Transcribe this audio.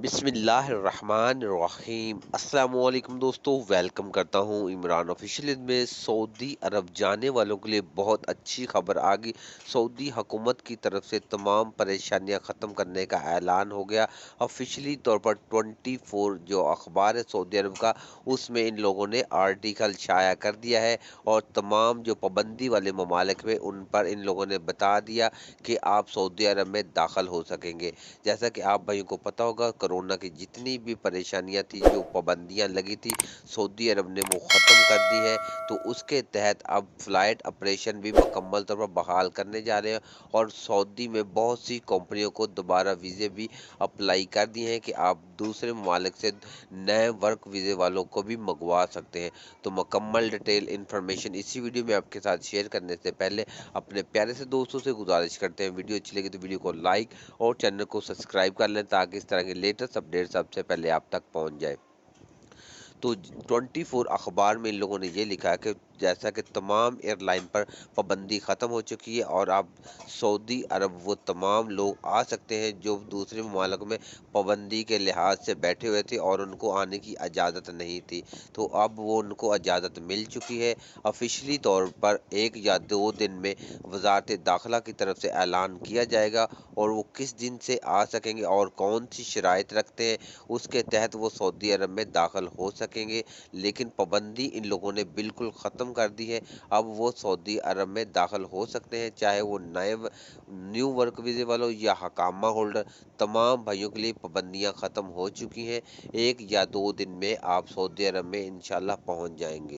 बिस्मिल्लाहिर्रहमानिर्रहीम अस्सलाम वालेकुम दोस्तों, वेलकम करता हूं इमरान ऑफिशियल में। सऊदी अरब जाने वालों के लिए बहुत अच्छी खबर आ गई। सऊदी हुकूमत की तरफ से तमाम परेशानियां ख़त्म करने का ऐलान हो गया। ऑफिशियली तौर पर 24 जो अखबार है सऊदी अरब का, उसमें इन लोगों ने आर्टिकल शाया कर दिया है और तमाम जो पाबंदी वाले ममालिक में उन पर इन लोगों ने बता दिया कि आप सऊदी अरब में दाखिल हो सकेंगे। जैसा कि आप भाइयों को पता होगा, कोरोना की जितनी भी परेशानियां थी, जो पाबंदियां लगी थी, सऊदी अरब ने वो ख़त्म कर दी है। तो उसके तहत अब फ़्लाइट ऑपरेशन भी मुकम्मल तौर पर बहाल करने जा रहे हैं और सऊदी में बहुत सी कंपनियों को दोबारा वीज़े भी अप्लाई कर दिए हैं कि आप दूसरे ममालिक से नए वर्क वीज़े वालों को भी मंगवा सकते हैं। तो मुकम्मल डिटेल इन्फॉर्मेशन इसी वीडियो में आपके साथ शेयर करने से पहले अपने प्यारे से दोस्तों से गुजारिश करते हैं, वीडियो अच्छी लगी तो वीडियो को लाइक और चैनल को सब्सक्राइब कर लें ताकि इस तरह के लेटेस्ट अपडेट सबसे पहले आप तक पहुंच जाए। तो 24 अखबार में इन लोगों ने ये लिखा है कि जैसा कि तमाम एयरलाइन पर पाबंदी ख़त्म हो चुकी है और अब सऊदी अरब वो तमाम लोग आ सकते हैं जो दूसरे ममालिक में पाबंदी के लिहाज से बैठे हुए थे और उनको आने की इजाज़त नहीं थी। तो अब वो उनको इजाज़त मिल चुकी है। ऑफिशियली तौर पर 1 या 2 दिन में वजारत दाखिला की तरफ से ऐलान किया जाएगा और वो किस दिन से आ सकेंगे और कौन सी शराइत रखते हैं, उसके तहत वो सऊदी अरब में दाखिल हो सकेंगे। लेकिन पाबंदी इन लोगों ने बिल्कुल ख़त्म कर दी है। अब वो सऊदी अरब में दाखिल हो सकते हैं, चाहे वो न्यू वर्क वीज़े वालों या हकामा होल्डर। तमाम भाइयों के लिए पाबंदियाँ ख़त्म हो चुकी हैं। 1 या 2 दिन में आप सऊदी अरब में इंशाल्लाह पहुँच जाएंगे।